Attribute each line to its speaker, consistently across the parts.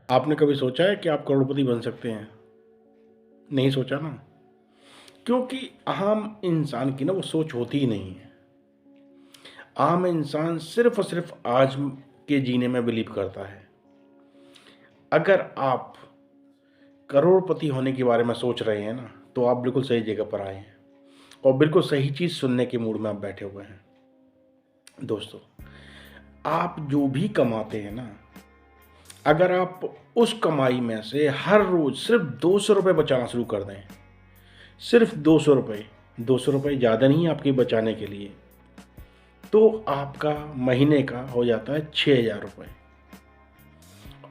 Speaker 1: आपने कभी सोचा है कि आप करोड़पति बन सकते हैं? नहीं सोचा ना, क्योंकि आम इंसान की ना वो सोच होती ही नहीं है। आम इंसान सिर्फ और सिर्फ आज के जीने में बिलीव करता है। अगर आप करोड़पति होने के बारे में सोच रहे हैं ना, तो आप बिल्कुल सही जगह पर आए हैं और बिल्कुल सही चीज़ सुनने के मूड में आप बैठे हुए हैं। दोस्तों, आप जो भी कमाते हैं ना, अगर आप उस कमाई में से हर रोज़ सिर्फ 200 रुपये बचाना शुरू कर दें, सिर्फ 200 रुपये, 200 रुपये ज़्यादा नहीं है आपके बचाने के लिए, तो आपका महीने का हो जाता है 6,000 रुपये।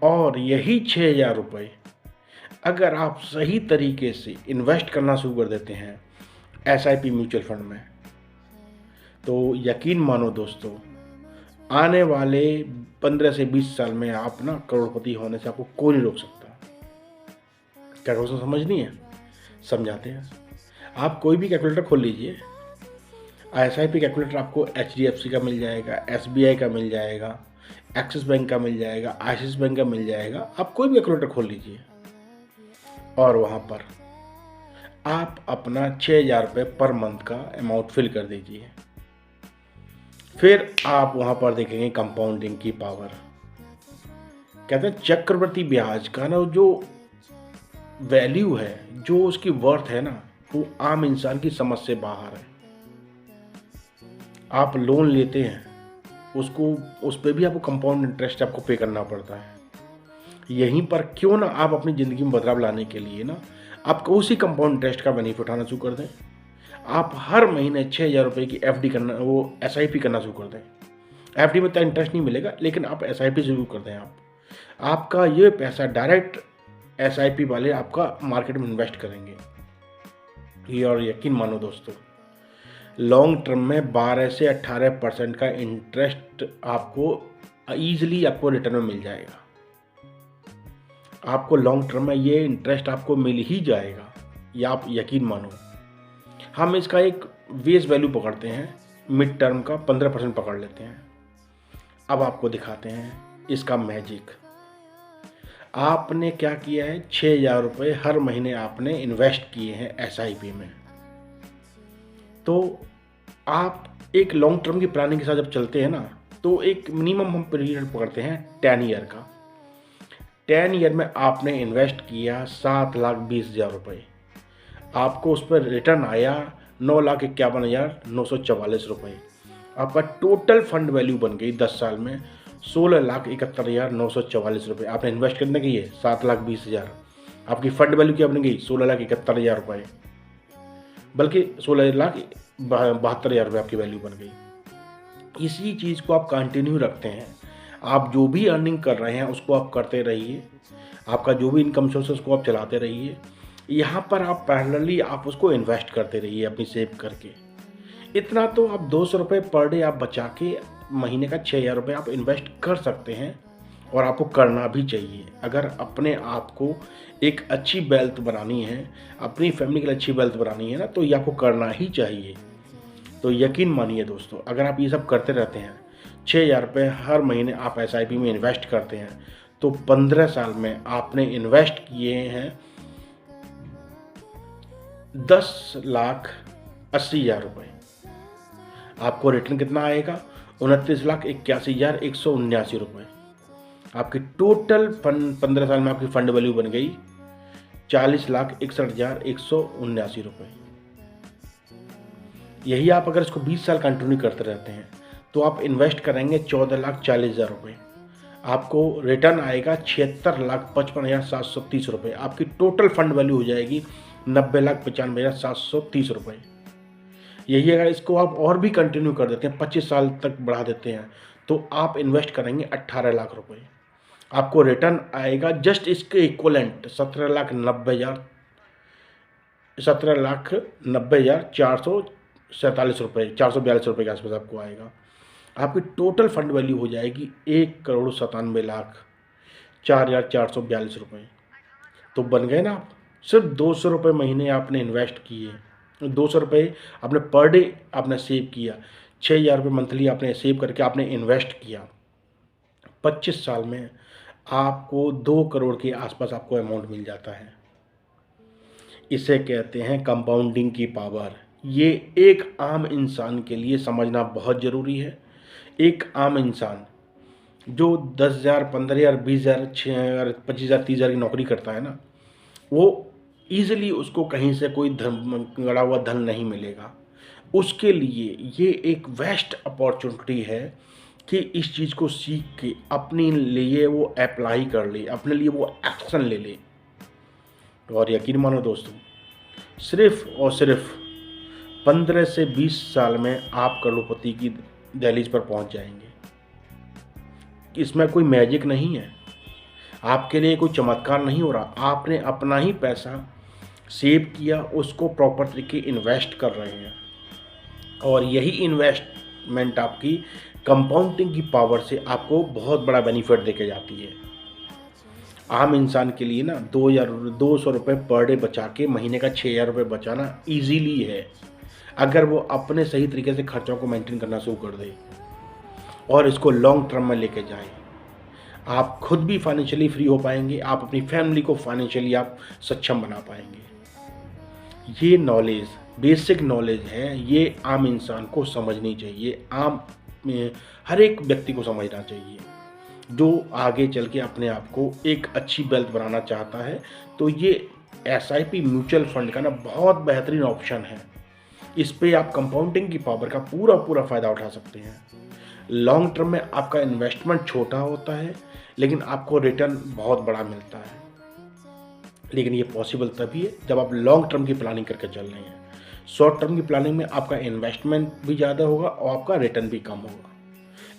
Speaker 1: और यही 6,000 रुपये अगर आप सही तरीके से इन्वेस्ट करना शुरू कर देते हैं एसआईपी म्यूचुअल फंड में, तो यकीन मानो दोस्तों, आने वाले 15 से 20 साल में आप ना करोड़पति होने से आपको कोई नहीं रोक सकता। क्या दोस्तों समझनी है? समझाते हैं। आप कोई भी कैलकुलेटर खोल लीजिए, एसआईपी कैलकुलेटर आपको एचडीएफसी का मिल जाएगा, एसबीआई का मिल जाएगा, एक्सिस बैंक का मिल जाएगा, आईसीआईसी बैंक का मिल जाएगा। आप कोई भी कैलकुलेटर खोल लीजिए और वहाँ पर आप अपना 6,000 रुपये पर मंथ का अमाउंट फिल कर दीजिए। फिर आप वहाँ पर देखेंगे कंपाउंडिंग की पावर। कहते हैं चक्रवृद्धि ब्याज का ना जो वैल्यू है, जो उसकी वर्थ है ना, वो आम इंसान की समझ से बाहर है। आप लोन लेते हैं, उसको उस पर भी आपको कंपाउंड इंटरेस्ट आपको पे करना पड़ता है। यहीं पर क्यों ना आप अपनी ज़िंदगी में बदलाव लाने के लिए ना आपको उसी कंपाउंड इंटरेस्ट का बेनिफिट उठाना शुरू कर दें। आप हर महीने 6,000 रुपये की एफडी करना, वो एसआईपी करना शुरू कर दें। एफडी में इतना इंटरेस्ट नहीं मिलेगा, लेकिन आप एसआईपी शुरू कर दें। आपका ये पैसा डायरेक्ट एसआईपी वाले आपका मार्केट में इन्वेस्ट करेंगे। ये और यकीन मानो दोस्तों, लॉन्ग टर्म में 12 से 18% का इंटरेस्ट आपको ईजिली आपको रिटर्न में मिल जाएगा। आपको लॉन्ग टर्म में ये इंटरेस्ट आपको मिल ही जाएगा, ये आप यकीन मानो। हम इसका एक वेस वैल्यू पकड़ते हैं, मिड टर्म का 15% पकड़ लेते हैं। अब आपको दिखाते हैं इसका मैजिक। आपने क्या किया है, 6,000 रुपये हर महीने आपने इन्वेस्ट किए हैं एसआईपी में। तो आप एक लॉन्ग टर्म की प्लानिंग के साथ जब चलते हैं ना, तो एक मिनिमम हम पीरियड पकड़ते हैं 10 ईयर का। 10 ईयर में आपने इन्वेस्ट किया 7,20,000 रुपये, आपको उस पर रिटर्न आया 9,51,944 रुपये। आपका टोटल फंड वैल्यू बन गई 10 साल में 16,71,944 रुपये। आपने इन्वेस्ट करने की है 7,20,000, आपकी फंड वैल्यू क्या बन गई 16,71,000 रुपये, बल्कि 16,72,000 रुपये आपकी वैल्यू बन गई। इसी चीज़ को आप कंटिन्यू रखते हैं। आप जो भी अर्निंग कर रहे हैं उसको आप करते रहिए, आपका जो भी इनकम सोर्स है उसको आप चलाते रहिए। यहाँ पर आप पैरेलली आप उसको इन्वेस्ट करते रहिए अपनी सेव करके। इतना तो आप 200 रुपये पर डे आप बचा के महीने का 6,000 रुपये आप इन्वेस्ट कर सकते हैं, और आपको करना भी चाहिए। अगर अपने आप को एक अच्छी वेल्थ बनानी है, अपनी फैमिली के लिए अच्छी वेल्थ बनानी है ना, तो ये आपको करना ही चाहिए। तो यकीन मानिए दोस्तों, अगर आप ये सब करते रहते हैं, 6,000 रुपये हर महीने आप एसआईपी में इन्वेस्ट करते हैं, तो 15 साल में आपने इन्वेस्ट किए हैं 10,80,000 रुपये। आपको रिटर्न कितना आएगा? 29,81,179 रुपये। आपकी टोटल फंड 15 साल में आपकी फंड वैल्यू बन गई 40,61,179 रुपये। यही आप अगर इसको 20 साल कंटिन्यू करते रहते हैं, तो आप इन्वेस्ट करेंगे 14,40,000 रुपये। आपको रिटर्न आएगा 76,55,730 रुपये। आपकी टोटल फंड वैल्यू हो जाएगी 90,95,730 रुपये। यही अगर इसको आप और भी कंटिन्यू कर देते हैं, 25 साल तक बढ़ा देते हैं, तो आप इन्वेस्ट करेंगे 18 लाख रुपये। आपको रिटर्न आएगा जस्ट इसके इक्वलेंट 17,90,447 रुपये, 442 रुपये के आसपास आपको आएगा। आपकी टोटल फंड वैल्यू हो जाएगी 1,97,04,442 रुपये। तो बन गए ना आप। सिर्फ 200 रुपये महीने आपने इन्वेस्ट किए, 200 रुपये आपने पर डे आपने सेव किया, 6,000 रुपये मंथली आपने सेव करके आपने इन्वेस्ट किया। 25 साल में आपको 2 करोड़ के आसपास आपको अमाउंट मिल जाता है। इसे कहते हैं कंपाउंडिंग की पावर। ये एक आम इंसान के लिए समझना बहुत ज़रूरी है। एक आम इंसान जो 10,000, 15,000, 20,000, 6,000, 25,000, 30,000 की नौकरी करता है ना, वो ईज़िली उसको कहीं से कोई धन गड़ा हुआ धन नहीं मिलेगा। उसके लिए ये एक बेस्ट अपॉर्चुनिटी है कि इस चीज़ को सीख के अपने लिए वो अप्लाई कर ले, अपने लिए वो एक्शन ले ले। और यकीन मानो दोस्तों, सिर्फ़ और सिर्फ़ 15 से 20 साल में आप करोड़पति की दहलीज पर पहुंच जाएंगे। इसमें कोई मैजिक नहीं है, आपके लिए कोई चमत्कार नहीं हो रहा। आपने अपना ही पैसा सेव किया, उसको प्रॉपर तरीके इन्वेस्ट कर रहे हैं, और यही इन्वेस्टमेंट आपकी कंपाउंडिंग की पावर से आपको बहुत बड़ा बेनिफिट देके जाती है। आम इंसान के लिए ना 2,200 रुपये पर डे बचा के महीने का 6,000 रुपये बचाना ईजीली है, अगर वो अपने सही तरीके से खर्चों को मेंटेन करना शुरू कर दे और इसको लॉन्ग टर्म में लेके जाए। आप खुद भी फाइनेंशियली फ्री हो पाएंगे, आप अपनी फैमिली को फाइनेंशियली आप सक्षम बना पाएंगे। ये नॉलेज, बेसिक नॉलेज है, ये आम इंसान को समझनी चाहिए, हर एक व्यक्ति को समझना चाहिए जो आगे चल के अपने आप को एक अच्छी वेल्थ बनाना चाहता है। तो ये SIP म्यूचुअल फंड का ना बहुत बेहतरीन ऑप्शन है। इस पे आप कंपाउंडिंग की पावर का पूरा फ़ायदा उठा सकते हैं। लॉन्ग टर्म में आपका इन्वेस्टमेंट छोटा होता है, लेकिन आपको रिटर्न बहुत बड़ा मिलता है। लेकिन ये पॉसिबल तभी है जब आप लॉन्ग टर्म की प्लानिंग करके चल रहे हैं। शॉर्ट टर्म की प्लानिंग में आपका इन्वेस्टमेंट भी ज़्यादा होगा और आपका रिटर्न भी कम होगा।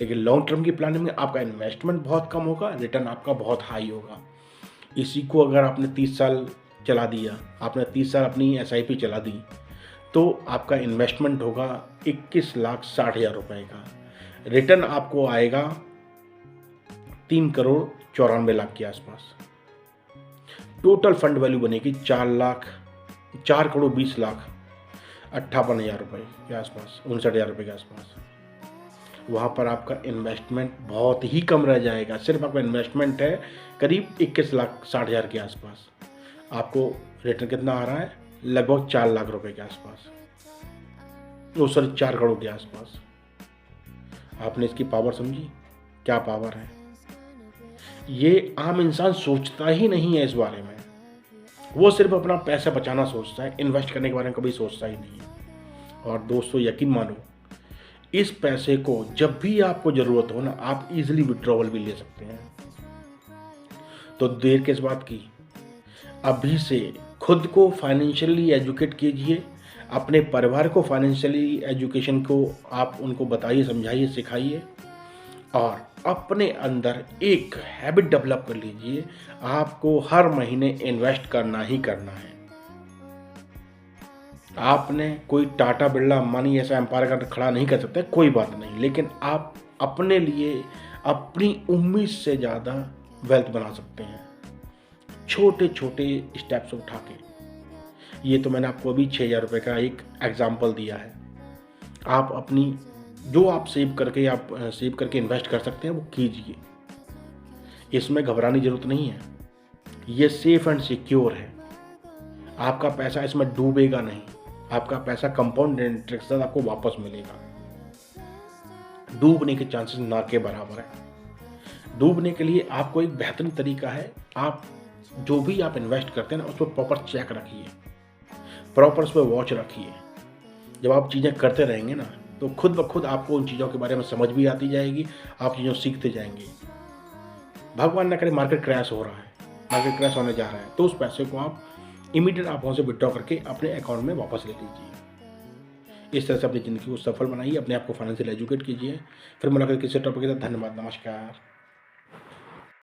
Speaker 1: लेकिन लॉन्ग टर्म की प्लानिंग में आपका इन्वेस्टमेंट बहुत कम होगा, रिटर्न आपका बहुत हाई होगा। इसी को अगर आपने 30 साल चला दिया, आपने 30 साल अपनी SIP चला दी, तो आपका इन्वेस्टमेंट होगा 21,60,000 रुपये का, रिटर्न आपको आएगा 3,94,00,000 के आसपास। टोटल फंड वैल्यू बनेगी 4,20,58,000 रुपये के आसपास, 59,000 रुपये के आसपास। वहाँ पर आपका इन्वेस्टमेंट बहुत ही कम रह जाएगा। सिर्फ आपका इन्वेस्टमेंट है करीब 21,60,000 के आसपास। आपको रिटर्न कितना आ रहा है? लगभग 4 लाख रुपए के आसपास, 4 करोड़ के आसपास। आपने इसकी पावर समझी? क्या पावर है? ये आम इंसान सोचता ही नहीं है इस बारे में। वो सिर्फ अपना पैसा बचाना सोचता है, इन्वेस्ट करने के बारे में कभी सोचता ही नहीं है। और दोस्तों यकीन मानो, इस पैसे को जब भी आपको ज़रूरत हो ना, आप इजीली विड्रॉवल भी ले सकते हैं। तो देर किस बात की? अभी से खुद को फाइनेंशियली एजुकेट कीजिए, अपने परिवार को फाइनेंशियली एजुकेशन को आप उनको बताइए, समझाइए, सिखाइए, और अपने अंदर एक हैबिट डेवलप कर लीजिए। आपको हर महीने इन्वेस्ट करना ही करना है। आपने कोई टाटा बिरला मनी ऐसा एम्पायर का खड़ा नहीं कर सकते, कोई बात नहीं, लेकिन आप अपने लिए अपनी उम्मीद से ज़्यादा वेल्थ बना सकते हैं, छोटे छोटे स्टेप्स उठा के। ये तो मैंने आपको अभी 6,000 रुपये का एक एग्जाम्पल दिया है। आप अपनी जो आप सेव करके इन्वेस्ट कर सकते हैं वो कीजिए। इसमें घबराने की ज़रूरत नहीं है, ये सेफ एंड सिक्योर है। आपका पैसा इसमें डूबेगा नहीं, आपका पैसा कंपाउंड इंटरेस्ट के साथ आपको वापस मिलेगा। डूबने के चांसेस ना के बराबर है। डूबने के लिए आपको एक बेहतरीन तरीका है, आप जो भी आप इन्वेस्ट करते हैं ना, उस पर प्रॉपर चेक रखिए, प्रॉपर उस पर वॉच रखिए। जब आप चीज़ें करते रहेंगे ना, तो खुद ब खुद आपको उन चीज़ों के बारे में समझ भी आती जाएगी, आप चीज़ों सीखते जाएंगे। भगवान ना करे मार्केट क्रैश हो रहा है, मार्केट क्रैश होने जा रहा है, तो उस पैसे को आप इमीडिएट आप वहाँ से विड्रॉ करके अपने अकाउंट में वापस ले लीजिए। इस तरह से अपनी ज़िंदगी को सफल बनाइए, अपने आप को फाइनेंशियल एजुकेट कीजिए। फिर मुलाकात किसी टॉपिक के साथ। धन्यवाद, नमस्कार।